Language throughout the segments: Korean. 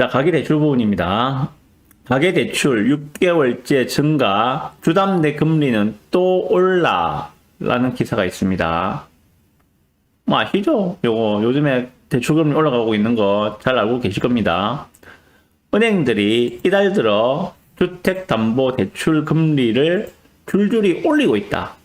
자, 가계대출 부분입니다. 가계대출 6개월째 증가, 주담대 금리는 또 올라 라는 기사가 있습니다. 뭐 아시죠? 요거 요즘에 대출금리 올라가고 있는 거 잘 알고 계실 겁니다. 은행들이 이달 들어 주택담보대출 금리를 줄줄이 올리고 있다.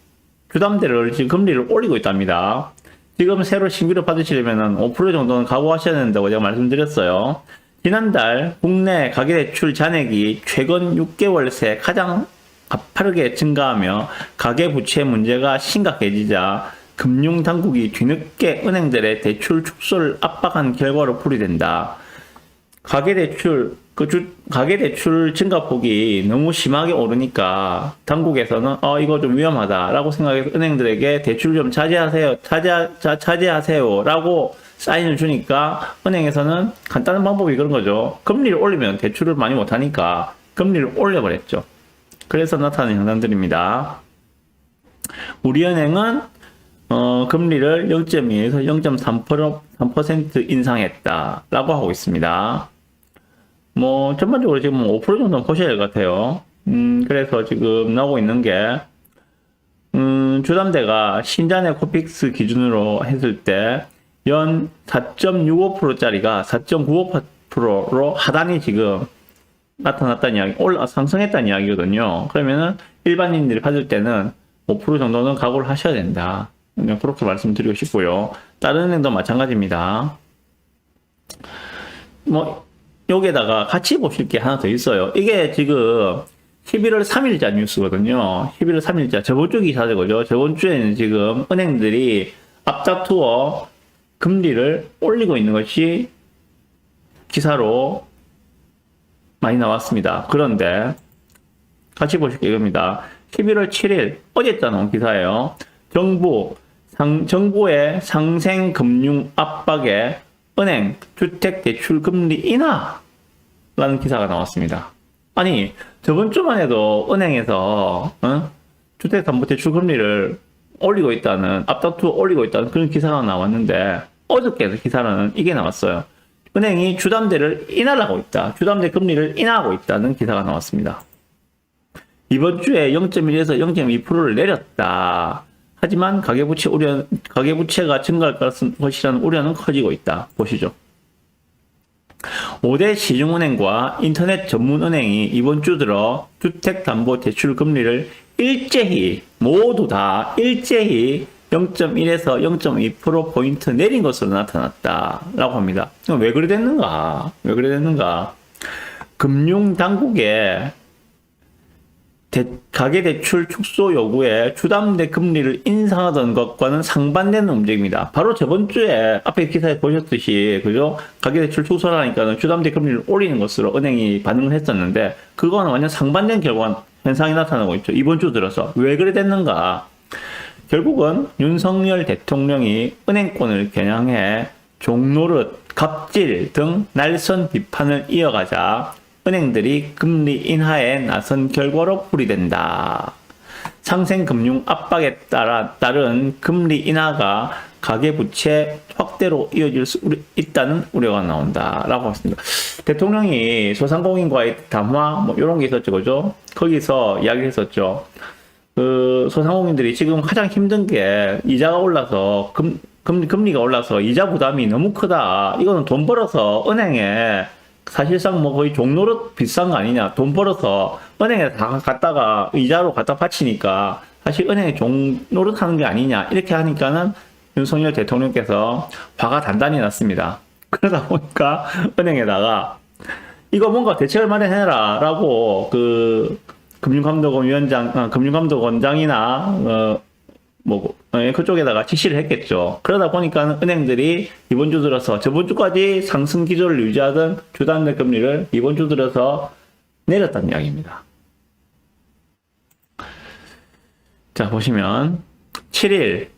주담대를 지금 금리를 올리고 있답니다. 지금 새로 신규로 받으시려면 5% 정도는 각오하셔야 된다고 제가 말씀드렸어요. 지난달 국내 가계대출 잔액이 최근 6개월 새 가장 가파르게 증가하며 가계부채 문제가 심각해지자 금융당국이 뒤늦게 은행들의 대출 축소를 압박한 결과로 풀이된다. 가계대출 증가폭이 너무 심하게 오르니까 당국에서는 이거 좀 위험하다라고 생각해서 은행들에게 대출 좀 차지하세요 라고 사인을 주니까 은행에서는 간단한 방법이 그런 거죠. 금리를 올리면 대출을 많이 못하니까 금리를 올려버렸죠. 그래서 나타나는 현상들입니다. 우리은행은 금리를 0.2에서 0.3% 인상했다라고 하고 있습니다. 뭐 전반적으로 지금 5% 정도는 보셔야 될 것 같아요. 그래서 지금 나오고 있는 게 주담대가 신자네 코픽스 기준으로 했을 때 연 4.65%짜리가 4.95%로 하단이 지금 나타났다는 이야기, 상승했다는 이야기거든요. 그러면은 일반인들이 받을 때는 5% 정도는 각오를 하셔야 된다. 그냥 그렇게 말씀드리고 싶고요. 다른 은행도 마찬가지입니다. 뭐 여기에다가 같이 보실 게 하나 더 있어요. 이게 지금 11월 3일자 뉴스거든요. 11월 3일자 저번 주 기사죠. 저번 주에는 지금 은행들이 앞다투어 금리를 올리고 있는 것이 기사로 많이 나왔습니다. 그런데 같이 보실 게 이겁니다. 11월 7일 어제자 나온 기사예요. 정부의 상생 금융 압박에 은행 주택 대출 금리 인하라는 기사가 나왔습니다. 아니 저번 주만 해도 은행에서 주택담보대출 금리를 올리고 있다는, 앞다투어 올리고 있다는 그런 기사가 나왔는데 어저께 기사는 이게 나왔어요. 은행이 주담대를 인하하고 있다. 주담대 금리를 인하하고 있다는 기사가 나왔습니다. 이번 주에 0.1에서 0.2%를 내렸다. 하지만 가계부채가 증가할 것이라는 우려는 커지고 있다. 보시죠. 5대 시중은행과 인터넷 전문은행이 이번 주 들어 주택담보대출 금리를 모두 다 일제히 0.1에서 0.2%포인트 내린 것으로 나타났다라고 합니다. 왜 그래 됐는가? 금융당국의 가계대출 축소 요구에 주담대 금리를 인상하던 것과는 상반되는 움직임이다. 바로 저번 주에 앞에 기사에 보셨듯이, 그죠? 가계대출 축소하니까 주담대 금리를 올리는 것으로 은행이 반응을 했었는데, 그거는 완전 상반된 현상이 나타나고 있죠. 이번 주 들어서. 왜 그래 됐는가? 결국은 윤석열 대통령이 은행권을 겨냥해 종노릇, 갑질 등 날선 비판을 이어가자 은행들이 금리 인하에 나선 결과로 풀이된다. 상생 금융 압박에 따른 금리 인하가 가계부채 확대로 이어질 수 있다는 우려가 나온다라고 했습니다. 대통령이 소상공인과의 담화 이런 게 있었죠, 그죠? 거기서 이야기했었죠. 소상공인들이 지금 가장 힘든 게 이자가 올라서 금리가 올라서 이자 부담이 너무 크다. 이거는 돈 벌어서 은행에 사실상 거의 종로로 비싼 거 아니냐. 돈 벌어서 은행에 다 갖다가 이자로 갖다 바치니까 사실 은행에 종노릇 하는 게 아니냐. 이렇게 하니까는 윤석열 대통령께서 화가 단단히 났습니다. 그러다 보니까 은행에다가 이거 뭔가 대책을 마련해라 라고 금융감독원장이나 그쪽에다가 지시를 했겠죠. 그러다 보니까 은행들이 이번 주 들어서 저번 주까지 상승 기조를 유지하던 주담대 금리를 이번 주 들어서 내렸다는 이야기입니다. 자, 보시면 7일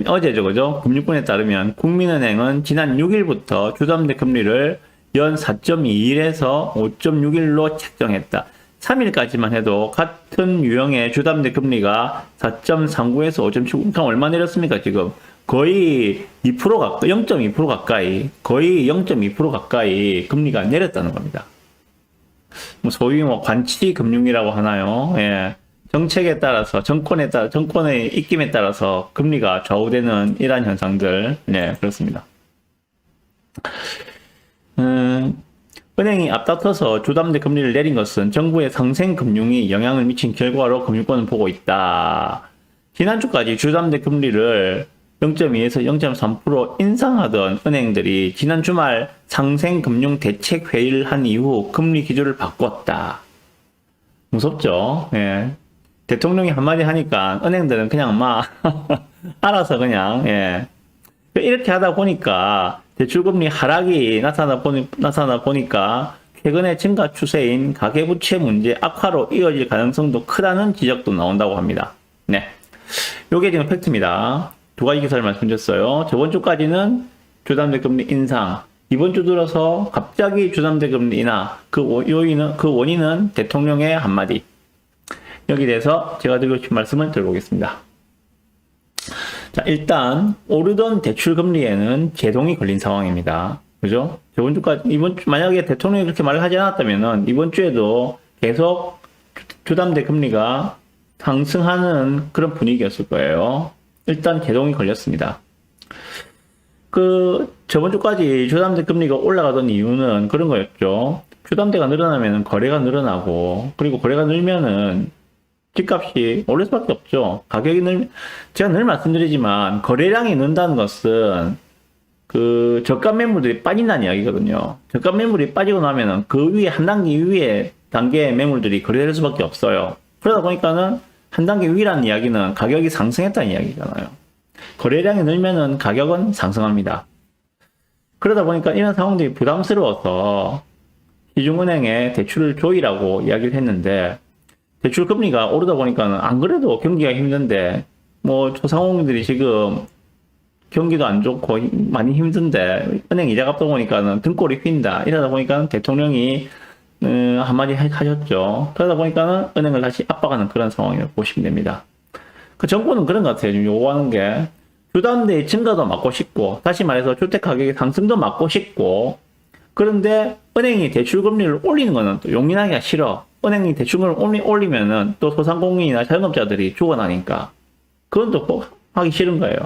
어제죠, 그죠? 금융권에 따르면 국민은행은 지난 6일부터 주담대 금리를 연 4.21에서 5.61로 책정했다. 3일까지만 해도 같은 유형의 주담대 금리가 4.39에서 5.79, 그럼 얼마 내렸습니까, 지금? 거의 2% 가까이, 0.2% 가까이, 거의 0.2% 가까이 금리가 내렸다는 겁니다. 뭐 소위 뭐 관치 금융이라고 하나요? 예. 정책에 따라서, 정권의 입김에 따라서 금리가 좌우되는 이러한 현상들. 네, 그렇습니다. 은행이 앞다퉈서 주담대 금리를 내린 것은 정부의 상생 금융이 영향을 미친 결과로 금융권은 보고 있다. 지난주까지 주담대 금리를 0.2에서 0.3% 인상하던 은행들이 지난 주말 상생금융대책회의를 한 이후 금리 기조를 바꿨다. 무섭죠? 예. 대통령이 한마디 하니까 은행들은 그냥 막 알아서 그냥 예. 이렇게 하다 보니까 대출금리 하락이 나타나 보니까 최근의 증가 추세인 가계부채 문제 악화로 이어질 가능성도 크다는 지적도 나온다고 합니다. 네. 요게 지금 팩트입니다. 두 가지 기사를 말씀드렸어요. 저번 주까지는 주담대 금리 인상, 이번 주 들어서 갑자기 주담대 금리 인하, 그 원인은 대통령의 한마디. 여기에 대해서 제가 드리고 싶은 말씀을 드려보겠습니다. 자, 일단 오르던 대출 금리에는 제동이 걸린 상황입니다. 그죠? 저번 주까지, 이번 주, 만약에 대통령이 그렇게 말을 하지 않았다면은 이번 주에도 계속 주담대 금리가 상승하는 그런 분위기였을 거예요. 일단 제동이 걸렸습니다. 저번 주까지 주담대 금리가 올라가던 이유는 그런 거였죠. 주담대가 늘어나면 거래가 늘어나고, 그리고 거래가 늘면은 집값이 오를 수밖에 없죠. 제가 늘 말씀드리지만, 거래량이 는다는 것은 저가 매물들이 빠진다는 이야기거든요. 저가 매물이 빠지고 나면은 그 위에, 한 단계 위에 단계의 매물들이 거래될 수밖에 없어요. 그러다 보니까는 한 단계 위라는 이야기는 가격이 상승했다는 이야기잖아요. 거래량이 늘면은 가격은 상승합니다. 그러다 보니까 이런 상황들이 부담스러워서 시중은행에 대출을 조이라고 이야기를 했는데, 대출 금리가 오르다 보니까는 안 그래도 경기가 힘든데, 뭐 소상공인들이 지금 경기도 안 좋고 많이 힘든데 은행 이자 갚다 보니까는 등골이 휜다. 이러다 보니까는 대통령이 한마디 하셨죠. 그러다 보니까는 은행을 다시 압박하는 그런 상황이라고 보시면 됩니다. 그 정부는 그런 것 같아요. 지금 요구하는 게 주담대의 증가도 막고 싶고, 다시 말해서 주택 가격의 상승도 막고 싶고, 그런데 은행이 대출 금리를 올리는 거는 또 용인하기가 싫어. 은행이 대출금을 올리면은 또 소상공인이나 자영업자들이 죽어나니까 그건 또 하기 싫은 거예요.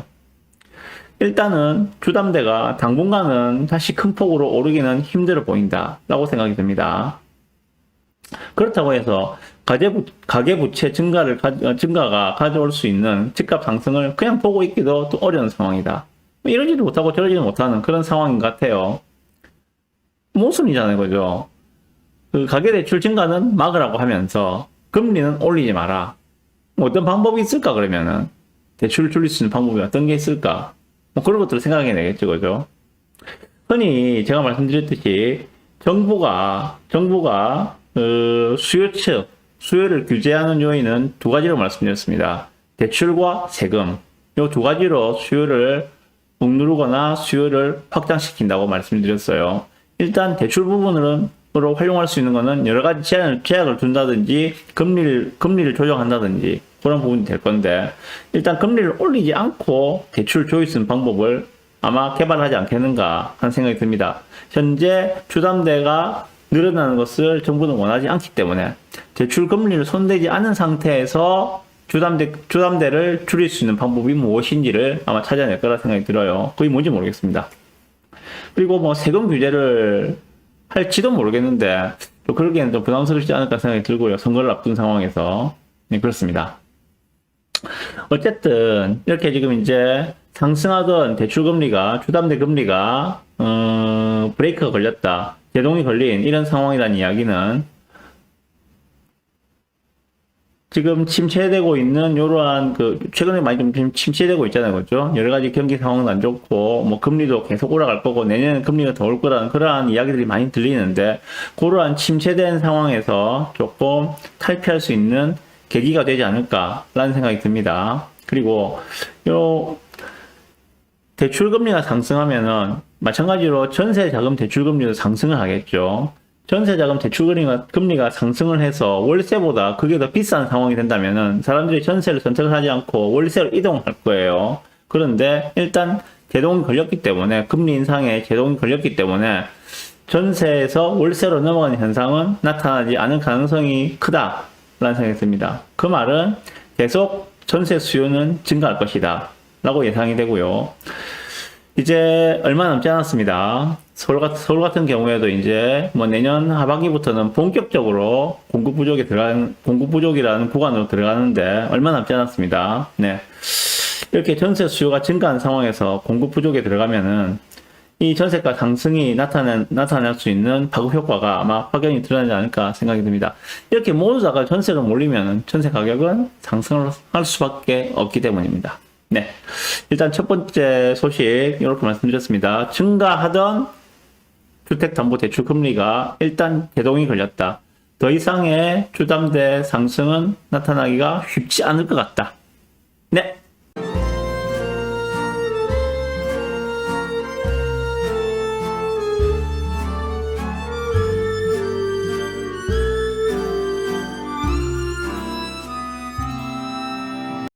일단은 주담대가 당분간은 다시 큰 폭으로 오르기는 힘들어 보인다 라고 생각이 듭니다. 그렇다고 해서 가계부채 증가가 가져올 수 있는 집값 상승을 그냥 보고 있기도 또 어려운 상황이다. 이러지도 못하고 저러지도 못하는 그런 상황인 것 같아요. 모순이잖아요, 그죠? 가계대출 증가는 막으라고 하면서 금리는 올리지 마라. 뭐 어떤 방법이 있을까, 그러면은? 대출을 줄일 수 있는 방법이 어떤 게 있을까? 뭐 그런 것들을 생각해내겠죠, 그죠? 흔히 제가 말씀드렸듯이 정부가 수요를 규제하는 요인은 두 가지로 말씀드렸습니다. 대출과 세금. 이 두 가지로 수요를 억누르거나 수요를 확장시킨다고 말씀드렸어요. 일단 대출 부분으로 활용할 수 있는 것은 여러 가지 제약을 둔다든지 금리를 조정한다든지 그런 부분이 될 건데, 일단 금리를 올리지 않고 대출 조일 수 있는 방법을 아마 개발하지 않겠는가 하는 생각이 듭니다. 현재 주담대가 늘어나는 것을 정부는 원하지 않기 때문에 대출 금리를 손대지 않은 상태에서 주담대를 줄일 수 있는 방법이 무엇인지를 아마 찾아낼 거라 생각이 들어요. 그게 뭔지 모르겠습니다. 그리고 뭐 세금 규제를 할지도 모르겠는데 또 그러기에는 좀 부담스럽지 않을까 생각이 들고요. 선거를 앞둔 상황에서. 네, 그렇습니다. 어쨌든 이렇게 지금 이제 상승하던 대출금리가, 주담대 금리가 브레이크가 걸렸다, 제동이 걸린 이런 상황이라는 이야기는 지금 침체되고 있는 이러한 최근에 많이 좀 침체되고 있잖아요, 그렇죠? 여러 가지 경기 상황도 안 좋고 뭐 금리도 계속 올라갈 거고 내년에 금리가 더 올 거라는 그러한 이야기들이 많이 들리는데, 그러한 침체된 상황에서 조금 탈피할 수 있는 계기가 되지 않을까라는 생각이 듭니다. 그리고 요 대출 금리가 상승하면은 마찬가지로 전세 자금 대출 금리도 상승을 하겠죠. 전세자금 대출 금리가 상승을 해서 월세보다 그게 더 비싼 상황이 된다면은 사람들이 전세를 선택을 하지 않고 월세로 이동할 거예요. 그런데 일단 제동이 걸렸기 때문에 금리 인상에 제동이 걸렸기 때문에 전세에서 월세로 넘어가는 현상은 나타나지 않을 가능성이 크다라는 생각이 듭니다. 그 말은 계속 전세 수요는 증가할 것이다 라고 예상이 되고요. 이제 얼마 남지 않았습니다. 서울 같은 경우에도 이제 뭐 내년 하반기부터는 본격적으로 공급 부족이라는 구간으로 들어가는데 얼마 남지 않았습니다. 네. 이렇게 전세 수요가 증가한 상황에서 공급 부족에 들어가면은 이 전세가 상승이 나타날 수 있는 파급 효과가 아마 확연히 드러나지 않을까 생각이 듭니다. 이렇게 모두 다가 전세로 몰리면은 전세 가격은 상승을 할 수밖에 없기 때문입니다. 네. 일단 첫 번째 소식 이렇게 말씀드렸습니다. 증가하던 주택담보대출 금리가 일단 제동이 걸렸다. 더 이상의 주담대 상승은 나타나기가 쉽지 않을 것 같다. 네.